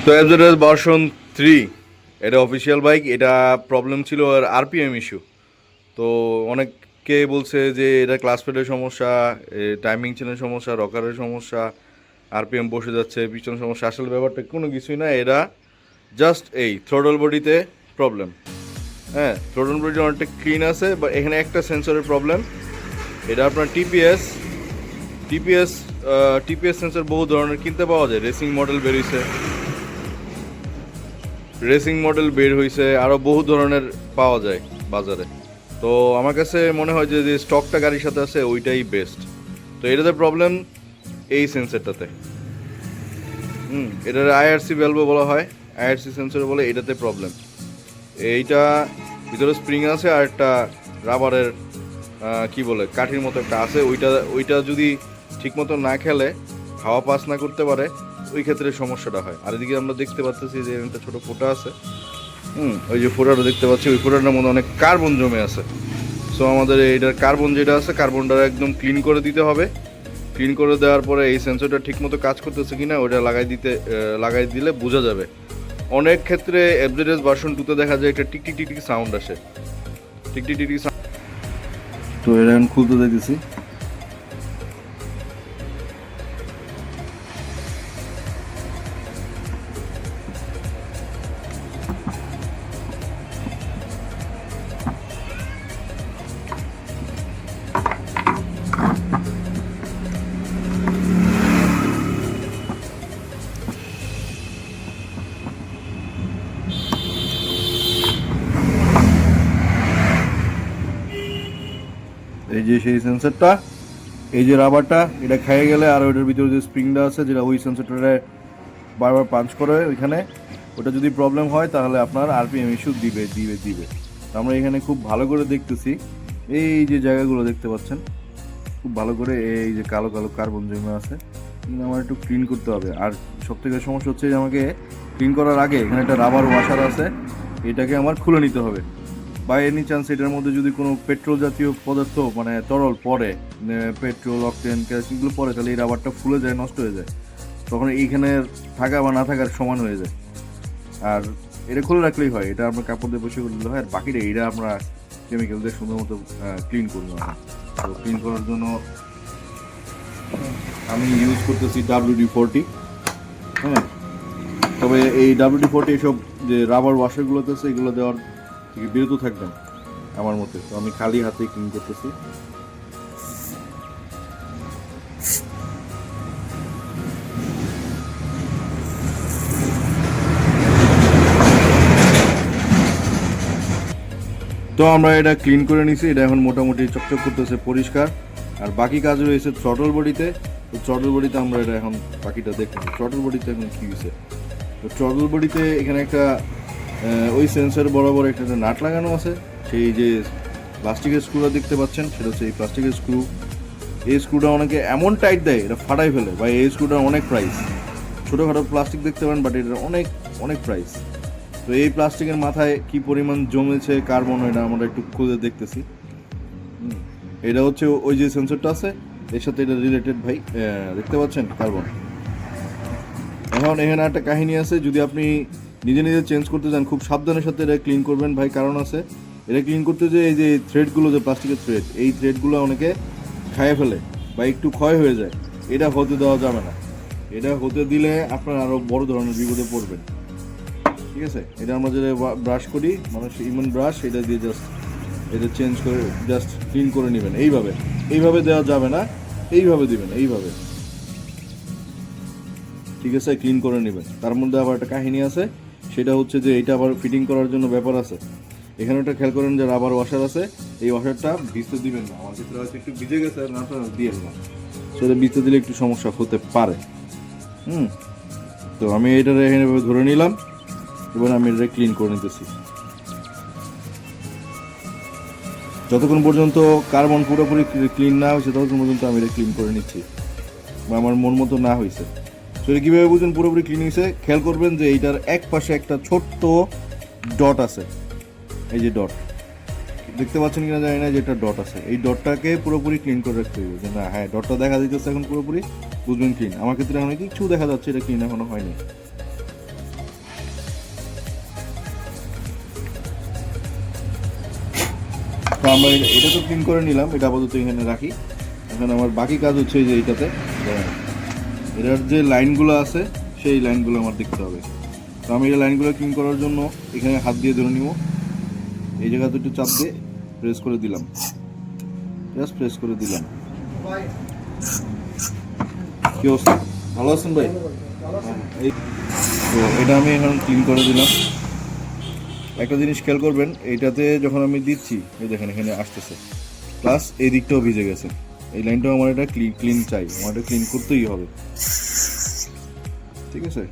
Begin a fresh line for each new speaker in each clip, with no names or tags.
তো FZS version 3 এটা official bike. এটা প্রবলেম ছিল আর আরপিএম ইস্যু। তো অনেকে বলছে যে এটা ক্লাস প্লেটের সমস্যা, টাইমিং চেনের সমস্যা, রকারের সমস্যা, আরপিএম বসে যাচ্ছে, পিছনের সমস্যা। আসলে ব্যাপারটা কোনো কিছুই না, এটা জাস্ট এই থ্রোটল বডিতে প্রবলেম। হ্যাঁ, থ্রোটল বডি অনেকটা ক্লিন আছে, বা এখানে একটা সেন্সরের প্রবলেম। এটা আপনার টিপিএস টিপিএস টিপিএস সেন্সর বহু ধরনের কিনতে পাওয়া যায়। রেসিং মডেল বের হয়েছে, আরও বহু ধরনের পাওয়া যায় বাজারে। তো আমার কাছে মনে হয় যে যে স্টকটা গাড়ির সাথে আছে ওইটাই বেস্ট। তো এটাতে প্রবলেম এই সেন্সরটাতে। এটার আইআরসি ভ্যালভও বলা হয়, আইআরসি সেন্সর বলে। এটাতে প্রবলেম এইটা, ভিতরে স্প্রিং আছে আর একটা রাবারের কি বলে কাঠির মতো একটা আছে। ওইটা যদি ঠিকমতো না খেলে, হাওয়া পাস না করতে পারে, ওই ক্ষেত্রে সমস্যাটা হয়। আর এদিকে আমরা দেখতে পাচ্ছি যে একটা ছোটো ফোঁটা আছে। ওই যে ফোঁটাটা দেখতে পাচ্ছি, ওই ফোঁটাটার মধ্যে অনেক কার্বন জমে আছে। সো আমাদের এইটার কার্বন যেটা আছে, কার্বনটা একদম ক্লিন করে দিতে হবে। ক্লিন করে দেওয়ার পরে এই সেন্সরটা ঠিকমতো কাজ করতেছে কিনা ওইটা লাগাই দিলে বোঝা যাবে। অনেক ক্ষেত্রে এফজেডএস ভার্সন 2তে দেখা যায় একটা টিকটিক টিকটিক সাউন্ড আসে, টিকটিক টিকটিক সাউন্ড। তো এটা এখন খুলতে দেখতেছি। এই যে সেই সেন্সরটা, এই যে রাবারটা, এটা খেয়ে গেলে আর ওইটার ভিতরে যে স্প্রিংটা আছে যেটা ওই সেন্সরটা বারবার পাঞ্চ করে ওইখানে, ওটা যদি প্রবলেম হয় তাহলে আপনার আরপিএম ইস্যু দিবে দিবে দিবে। তো আমরা এখানে খুব ভালো করে দেখতেছি, এই যে জায়গাগুলো দেখতে পাচ্ছেন খুব ভালো করে, এই যে কালো কালো কার্বন জমে আছে, আমার একটু ক্লিন করতে হবে। আর সবথেকে সমস্যা হচ্ছে যে আমাকে ক্লিন করার আগে এখানে একটা রাবার ওয়াশার আছে, এটাকে আমার খুলে নিতে হবে। বাই এনি চান্স এটার মধ্যে যদি কোনো পেট্রোল জাতীয় পদার্থ মানে তরল পড়ে, পেট্রোল, অকটেন, কেরোসিনগুলো পড়ে, তাহলে এই রাবারটা ফুলে যায়, নষ্ট হয়ে যায়। তখন এইখানে থাকা বা না থাকার সমান হয়ে যায়। আর এটা খুলে রাখলেই হয়, এটা আমরা কাপড় দিয়ে বসে করে দিলে হয়। আর বাকিটা এটা আমরা কেমিক্যাল দিয়ে সুন্দর মতো ক্লিন করবো। তো ক্লিন করার জন্য আমি ইউজ করতেছি WD-40। হ্যাঁ, তবে এই WD-40 এসব যে রাবার ওয়াশারগুলোতে আছে এগুলো দেওয়ার থেকে বিরত থাকবেন আমার মতে। তো আমি খালি হাতে ক্লিন করতেছি। তো আমরা এটা ক্লিন করে নিছি, এটা এখন মোটামুটি চকচক করতেছে, পরিষ্কার। আর বাকি কাজ রয়েছে থ্রটল বডিতে। তো থ্রটল বডিতে আমরা এটা এখন বাকিটা দেখব। থ্রটল বডিতে এখন কী হয়েছে, তো থ্রটল বডিতে এখানে একটা ওই সেন্সর বরাবর একটা নাট লাগানো আছে। সেই যে প্লাস্টিকের স্ক্রুটা দেখতে পাচ্ছেন, সেটা হচ্ছে এই প্লাস্টিকের স্ক্রু। এই স্ক্রুটা অনেকে এমন টাইট দেয় এটা ফাটাই ফেলে, বা এই স্ক্রুটার অনেক প্রাইস। ছোটোখাটো প্লাস্টিক দেখতে পারেন, বাট এটার অনেক অনেক প্রাইস। তো এই প্লাস্টিকের মাথায় কি পরিমাণ জমেছে কার্বন, এটা আমরা একটু খুঁজে দেখতেছি। এটা হচ্ছে ওই যে সেন্সরটা আছে এর সাথে এটা রিলেটেড ভাই, দেখতে পাচ্ছেন কার্বন। এখন এখানে একটা কাহিনী আছে, যদি আপনি নিজে নিজে চেঞ্জ করতে চান খুব সাবধানের সাথে এটা ক্লিন করবেন ভাই। কারণ আছে, এটা ক্লিন করতে যে এই যে থ্রেডগুলো, যে প্লাস্টিকের থ্রেড, এই থ্রেডগুলো অনেকে খাইয়ে ফেলে বা একটু ক্ষয় হয়ে যায়। এটা হতে দেওয়া যাবে না। এটা হতে দিলে আপনার আরও বড় ধরনের বিপদে পড়বেন। ঠিক আছে, এটা আমরা যেটা ব্রাশ করি, মানুষ ইমন ব্রাশ, এটা দিয়ে জাস্ট এটা চেঞ্জ করে জাস্ট ক্লিন করে নেবেন। এইভাবে দেওয়া যাবে না, এইভাবে দিবেন, এইভাবে। ঠিক আছে, ক্লিন করে নেবেন। তার মধ্যে আবার একটা কাহিনী আছে, সেটা হচ্ছে যে এটা আবার ফিটিং করার জন্য ব্যাপার আছে। এখানে একটা খেয়াল করেন যে রাবার ওয়াশার আছে, এই ওয়াশারটা ভিজতে দিবেন না। আমার ক্ষেত্রে হয়তো একটু ভিজে গেছে, আর নাটা দিয়েন না, সেটা ভিজতে দিলে একটু সমস্যা হতে পারে। তো আমি এটা এখানে ধরে নিলাম, এবার আমি এটা ক্লিন করে নিতেছি। যতক্ষণ পর্যন্ত কার্বন পুরোপুরি ক্লিন না হয়েছে ততক্ষণ পর্যন্ত আমি এটা ক্লিন করে নিচ্ছি, বা আমার মন মতো না হয়েছে। তো এটা কীভাবে বুঝুন পুরোপুরি ক্লিন হয়েছে, খেয়াল করবেন যে এইটার এক পাশে একটা ছোট্ট ডট আছে। এই যে ডট দেখতে পাচ্ছেন কিনা জানি না, যে একটা ডট আছে, এই ডটটাকে পুরোপুরি ক্লিন করে রাখতে হবে। যে না, হ্যাঁ, ডটটা দেখা দিতেছে এখন পুরোপুরি, বুঝবেন ক্লিন। আমার ক্ষেত্রে এখন কিছু দেখা যাচ্ছে এটা ক্লিন এখনো হয়নি। তো আমরা এটা তো ক্লিন করে নিলাম, এটা আপাতত এখানে রাখি। এখন আমার বাকি কাজ হচ্ছে যে এইটাতে এটার যে লাইনগুলো আছে সেই লাইনগুলো আমার দেখতে হবে। তো আমি এই লাইনগুলো ক্লিন করার জন্য এখানে হাত দিয়ে ধরে নিব, এই জায়গাতে একটু চাপ দিয়ে প্রেস করে দিলাম, জাস্ট প্রেস করে দিলাম। কি অবস্থা, ভালো আছেন ভাই? তো এটা আমি এখন ক্লিন করে দিলাম। একটা জিনিস খেয়াল করবেন, এইটাতে যখন আমি দিচ্ছি এই দেখেন এখানে আসতেছে, প্লাস এই দিকটাও ভিজে গেছে। এই লাইনটাও আমার এটা ক্লিন চাই, আমার এটা ক্লিন করতেই হবে, ঠিক আছে?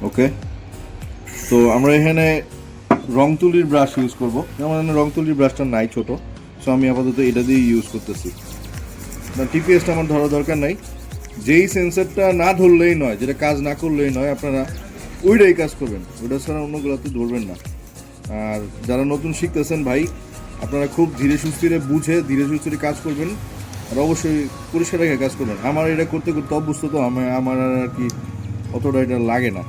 ওকে, তো আমরা এখানে রং তুলির ব্রাশ ইউজ করবো। আমার রং তুলির ব্রাশটা নাই ছোট, সো আমি আপাতত এটা দিয়ে ইউজ করতেছি। না, টিপিএসটা আমার ধরা দরকার নাই। যেই সেন্সারটা না ধরলেই নয়, যেটা কাজ না করলেই নয়, আপনারা ওইটাই কাজ করবেন, ওইটা ছাড়া অন্যগুলোতে ধরবেন না। আর যারা নতুন শিখতেছেন ভাই, আপনারা খুব ধীরে সুস্থিরে বুঝে ধীরে সুস্থিরে কাজ করবেন, আর অবশ্যই পরিষ্কার রেখে কাজ করবেন। আমার এটা করতে করতে অভ্যস্ত, তো আমার আর কি অতটা এটা লাগে না।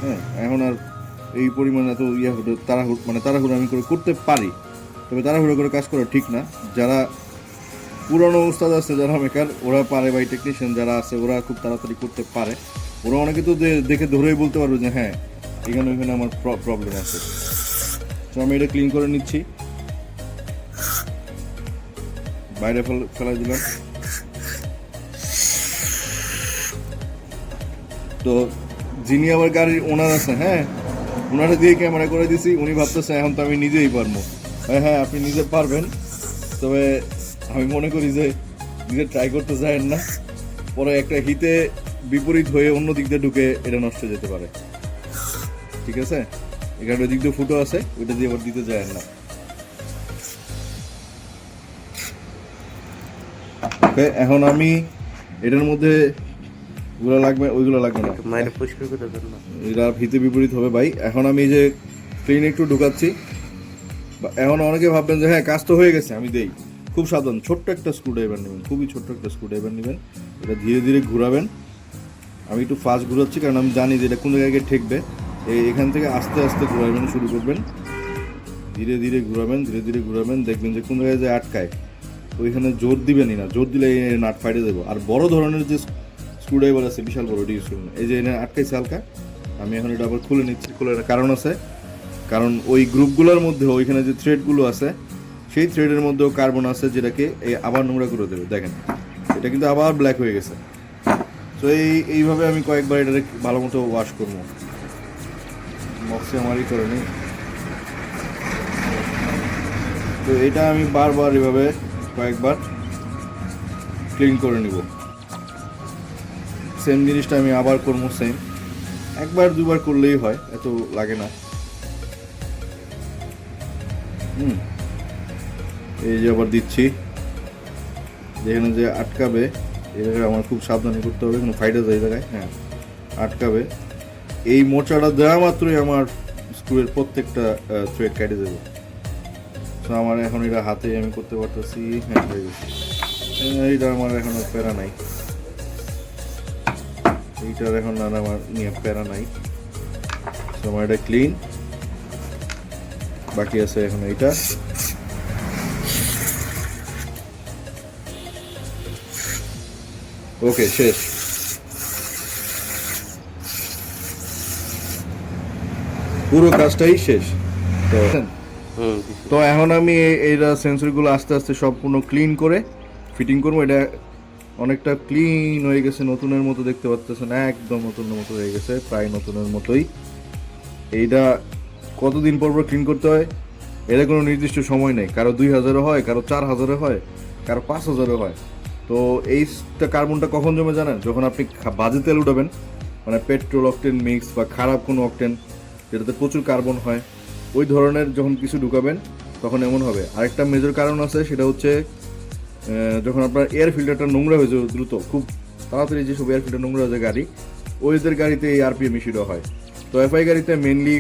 হ্যাঁ, এখন আর এই পরিমাণে এত তাড়াহুড়ো আমি করতে পারি, তবে তাড়াহুড়ো করে কাজ করা ঠিক না। যারা পুরনো উস্তাদ আছে, যারা মেকার, ওরা পারে, বা টেকনিশিয়ান যারা আছে ওরা খুব তাড়াতাড়ি করতে পারে। ওরা অনেকে তো দেখে ধরেই বলতে পারবে যে হ্যাঁ এখানে ওইখানে আমার প্রবলেম আছে। তো আমি এটা ক্লিন করে নিচ্ছি, বাইরে ফেলাই দিলাম। তো যিনি আমার গাড়ির ওনার আছে, হ্যাঁ, ওনারা দিয়ে ক্যামেরা করে দিছি, উনি ভাবতেছে এখন তো আমি নিজেই পারবো। হ্যাঁ, আপনি নিজে পারবেন, তবে আমি মনে করি যে নিজে ট্রাই করতে চান না, পরে একটা হিতে বিপরীত হয়ে অন্য দিক দিয়ে ঢুকে এটা নষ্ট হয়ে যেতে পারে, ঠিক আছে? এখানে ওই দিক দিয়ে ফুটো আছে, ওইটা দিয়ে আবার দিতে যায় না। ওকে, এখন আমি এটার মধ্যে ওগুলো লাগবে, ওইগুলো লাগবে না, এরা হিতে বিপরীত হবে ভাই। এখন আমি এই যে ক্লিন একটু ঢুকাচ্ছি। এখন অনেকে ভাববেন যে হ্যাঁ কাজ তো হয়ে গেছে, আমি দেই। খুব সাবধান, ছোট্ট একটা স্ক্রুড্রাইভার নেবেন, খুবই ছোট্ট একটা স্ক্রুড্রাইভার নেবেন। এটা ধীরে ধীরে ঘুরাবেন। আমি একটু ফাস্ট ঘুরাচ্ছি কারণ আমি জানি যে এটা কোন জায়গায় ঠেকবে। এখান থেকে আস্তে আস্তে ঘুরাবেন, শুরু করবেন, ধীরে ধীরে ঘুরাবেন, ধীরে ধীরে ঘুরাবেন। দেখবেন যে কোন জায়গায় যে আটকায়, ওইখানে জোর দিবেনই না, জোর দিলে নাট ফাইটে দেবো। আর বড় ধরনের যে স্ক্রুড্রাইভার আছে, বিশাল বড়, ওটি ইউজ করবেন। এই যে এনে আটকাইছে হালকা, আমি এখন এটা আবার খুলে নিচ্ছি। খোলার কারণ আছে, কারণ ওই গ্রুপগুলোর মধ্যে ওইখানে যে থ্রেডগুলো আছে, সেই থ্রেডের মধ্যেও কার্বন আছে, যেটাকে আবার নোংরা করে দেবে। দেখেন এটা কিন্তু আবার ব্ল্যাক হয়ে গেছে। তো এইভাবে আমি কয়েকবার এটা ভালো মতো ওয়াশ করবো। মক্সে আমারই করে নিই। তো এটা আমি বারবার এভাবে কয়েকবার ক্লিন করে নিব। সেম জিনিসটা আমি আবার করবো, সেম একবার দুবার করলেই হয়, এত লাগে না। এই যে আবার দিচ্ছি, যেখানে যে আটকাবে এই জায়গায় আমার খুব সাবধানে করতে হবে, কোনো ফাইটে যায় জায়গায়, হ্যাঁ আটকাবে। এই মোচাটা দেওয়া মাত্রই আমার স্ক্রুয়ের প্রত্যেকটা থ্রেড কেটে দেবে। তো আমার এখন এটা হাতে আমি করতে পারতেছি, হ্যাঁ হয়ে গেছে। এইটা আমার এখন আর প্যারা নাই, এইটার এখন আর আমার নিয়ে প্যারা নাই। তো আমার এটা ক্লিন, বাকি আছে এখন এইটা। ওকে, শেষ। পুরো কাজটাই শেষ। তো এখন আমি এইটা সেন্সরগুলো আস্তে আস্তে সম্পূর্ণ ক্লিন করে ফিটিং করবো। এটা অনেকটা ক্লিন হয়ে গেছে, নতুনের মতো দেখতে পাচ্ছেন, একদম নতুনের মতো হয়ে গেছে, প্রায় নতুনের মতোই। এইটা কতদিন পর ক্লিন করতে হয় এটা কোনো নির্দিষ্ট সময় নেই, কারো 2000-এ হয়, কারো 4000-এ হয়, কারো 5000-এ হয়। তো এইটা কার্বনটা কখন জমে জানেন? যখন আপনি বাজে তেল উঠাবেন, মানে পেট্রোল অকটেন মিক্স বা খারাপ কোনো অকটেন যেটাতে প্রচুর কার্বন হয়, ওই ধরনের যখন কিছু ঢুকাবেন তখন এমন হবে। আরেকটা মেজর কারণ আছে, সেটা হচ্ছে যখন আপনার এয়ার ফিল্টারটা নোংরা হয়ে যায় দ্রুত, খুব তাড়াতাড়ি যেসব এয়ার ফিল্টার নোংরা হয়ে যায় গাড়ি, ওইদের গাড়িতে এই আরপিএম ইস্যুটা হয়। তো এফআই গাড়িতে মেনলি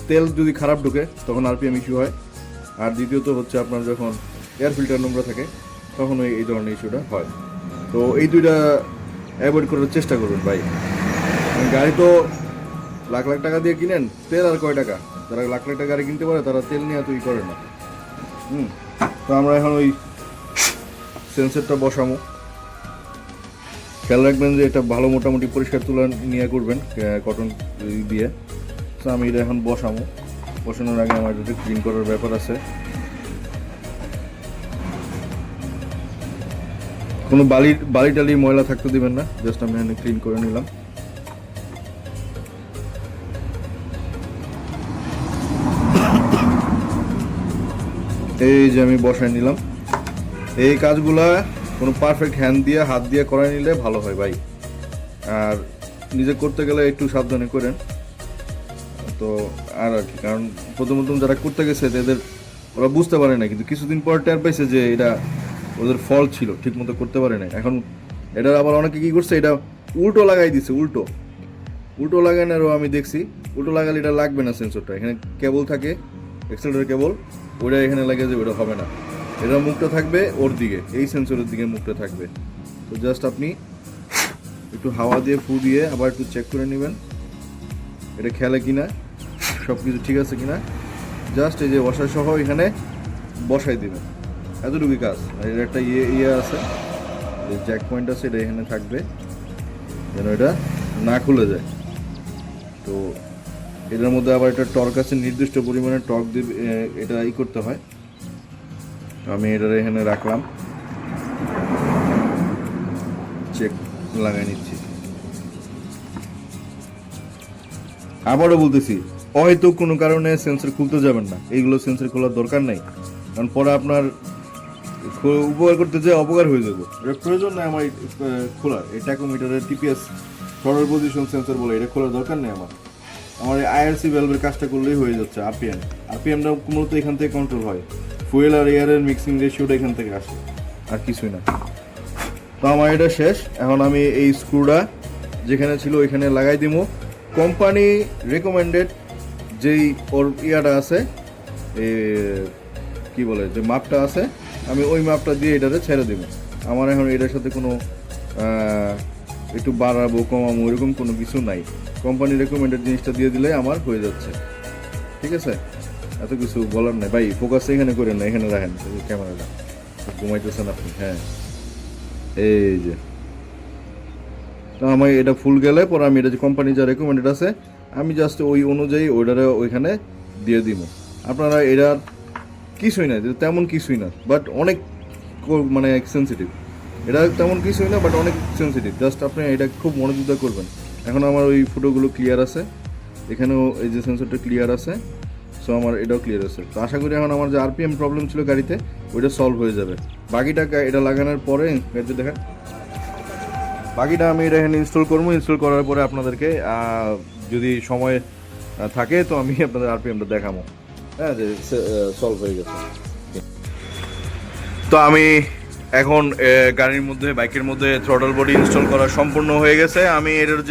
তেল যদি খারাপ ঢুকে তখন আরপিএম ইস্যু হয়। আর দ্বিতীয়ত হচ্ছে আপনার যখন এয়ার ফিল্টার নোংরা থাকে তখন এই ধরনের ইস্যুটা হয়। তো এই দুইটা অ্যাভয়েড করার চেষ্টা করবেন ভাই। গাড়ি তো লাখ লাখ টাকা দিয়ে কিনেন, তেল আর কয় টাকা? যারা লাখ লাখ টাকা গাড়ি কিনতে পারে তারা তেল নিয়ে তুই করে না। তো আমরা এখন ওই সেন্সরটা বসাবো। খেয়াল রাখবেন যে এটা ভালো মোটামুটি পরিষ্কার তুলা নিয়ে করবেন, কটন দিয়ে। তো আমি এটা এখন বসাবো। বসানোর আগে আমার এটা ক্লিন করার ব্যাপার আছে। কোনো বালি টালি ময়লা থাকতে দিবেন না, জাস্ট আমি এখানে ক্লিন করে নিলাম। এই যে আমি বসায় নিলাম। এই কাজগুলা কোনো পারফেক্ট হাত দিয়ে করাই নিলে ভালো হয় ভাই। আর নিজে করতে গেলে একটু সাবধানে করেন। তো আর কি, কারণ প্রথম যারা করতে গেছে ওরা বুঝতে পারে না, কিন্তু কিছুদিন পর টের পাইছে যে এটা ওদের ফল্ট ছিল, ঠিক মতো করতে পারে না। এখন এটার আবার অনেকে কি করছে, এটা উল্টো লাগাই দিছে। উল্টো লাগানোরও আমি দেখছি। উল্টো লাগালে এটা লাগবে না সেন্সরটা। এখানে কেবল থাকে, এক্সেলেটর কেবল, ওটা এখানে লাগে যে ওটা হবে না। এটা মুখটা থাকবে ওর দিকে, এই সেন্সরের দিকে মুখটা থাকবে। তো জাস্ট আপনি একটু হাওয়া দিয়ে ফু দিয়ে আবার একটু চেক করে নেবেন এটা খেলে কিনা, সব কিছু ঠিক আছে কিনা। জাস্ট এই যে বসা সহ এখানে বসাই দিবেন, এতটুকুই কাজ। আর এর একটা ইয়ে আছে, জ্যাক পয়েন্ট আছে, এটা এখানে থাকবে যেন এটা না খুলে যায়। তো এটার মধ্যে আবার একটা টর্ক আছে, নির্দিষ্ট পরিমাণে টর্ক দিয়ে এটা করতে হয়। আমি এটা এখানে রাখলাম, চেক লাগাই নিচ্ছি। আবারও বলতেছি, হয়তো কোনো কারণে সেন্সর খুলতে যাবেন না, এইগুলো সেন্সর খোলার দরকার নাই, কারণ পরে আপনার উপকার করতে যে অপকার হয়ে যাবে। এটা প্রয়োজন নাই আমার খোলার। এই ট্যাকোমিটারের টিপিএস থ্রটল পজিশন সেন্সর বলে, এটা খোলার দরকার নেই আমার আইআরসি ভ্যালভের কাজটা করলেই হয়ে যাচ্ছে। আরপিএমটা মূলত এখান থেকে কন্ট্রোল হয়, ফুয়েল আর এয়ারের মিক্সিং রেশিওটা এখান থেকে আসে, আর কিছুই না। তো আমার এটা শেষ। এখন আমি এই স্ক্রুটা যেখানে ছিল ওইখানে লাগাই দিব। কোম্পানি রেকমেন্ডেড যেই ওর ইয়াটা আছে, কি বলে, যে মাপটা আছে, আমি ওই মাপটা দিয়ে এটাতে ছেড়ে দেবো। আমার এখন এটার সাথে কোনো একটু বাড়াবো কমাবো এরকম কোনো কিছু নাই। কোম্পানি রেকমেন্ডেড জিনিসটা দিয়ে দিলে আমার হয়ে যাচ্ছে, ঠিক আছে? এত কিছু বলার নাই ভাই। ফোকাস এখানে করেন না, এখানে রাখেন ক্যামেরাটা। ঘুমাইতেছেন আপনি? হ্যাঁ, এই যে আমার এটা ফুল গেলে পরে আমি এটা যে কোম্পানি যা রেকমেন্ডেড আছে আমি জাস্ট ওই অনুযায়ী ওইটারে ওইখানে দিয়ে দিব। আপনারা এটার কিছুই না, তেমন কিছুই না, বাট অনেক মানে সেন্সিটিভ। এটা তেমন কিছুই না, বাট অনেক সেন্সিটিভ। জাস্ট আপনি এটা খুব মনোযোগ দিয়ে করবেন। এখন আমার ওই ফুটোগুলো ক্লিয়ার আছে, এখানেও এই যে সেন্সরটা ক্লিয়ার আছে, সো আমার এটাও ক্লিয়ার আছে। তো আশা করি এখন আমার যে আরপিএম প্রবলেম ছিল গাড়িতে ওইটা সলভ হয়ে যাবে। বাকিটা এটা লাগানোর পরে গাড়িতে দেখেন, বাকিটা আমি এটা এখানে ইনস্টল করবো। ইনস্টল করার পরে আপনাদেরকে যদি সময় থাকে তো আমি আপনাদের আরপিএমটা দেখাবো। হ্যাঁ, যে সলভ হয়ে গেছে। তো আমি এখন গাড়ির মধ্যে, বাইকের মধ্যে থ্রটল বডি ইনস্টল করা সম্পূর্ণ হয়ে গেছে। আমি এটার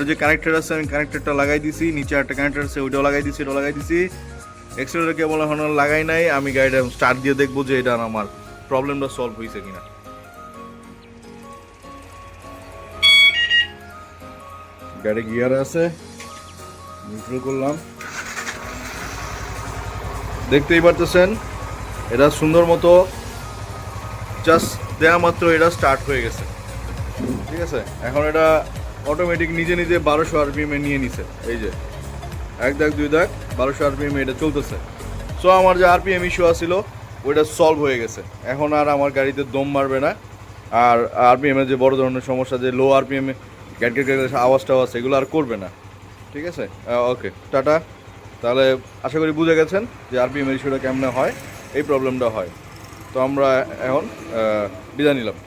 যে কানেক্টর আছে আমি কানেক্টরটা লাগাই দিছি, নিচে একটা কানেক্টর আছে ওইটাও লাগাই দিছি, এটাও লাগাই দিছি। এক্সেলেটর কেবল এখন লাগাই নাই। আমি গাড়িটা স্টার্ট দিয়ে দেখবো যে এটা আমার প্রবলেমটা সলভ হয়েছে কিনা। গাড়ি গিয়ার আছে, নিউট্রাল করলাম, দেখতেই পারতেছেন এটা সুন্দর মতো জাস্ট দেওয়া মাত্র এটা স্টার্ট হয়ে গেছে, ঠিক আছে? এখন এটা অটোমেটিক নিজে 1200 আরপিএম এ নিয়ে নিছে। এই যে 1 দাগ 2 দাগ 1200 আরপিএম এটা চলতেছে। সো আমার যে আরপিএম ইস্যু আছিল ওইটা সলভ হয়ে গেছে। এখন আর আমার গাড়িতে দম মারবে না। আর আরপিএম এর যে বড় ধরনের সমস্যা, যে লো আরপিএম এ গ্যাট আওয়াজটা আছে, এগুলো আর করবে না, ঠিক আছে? ওকে, টাটা। তাহলে আশা করি বুঝে গেছেন যে আরপিএম এর ইস্যুটা কেমনে হয়, এই প্রবলেমটা হয়। তো আমরা এখন বিদায় নিলাম।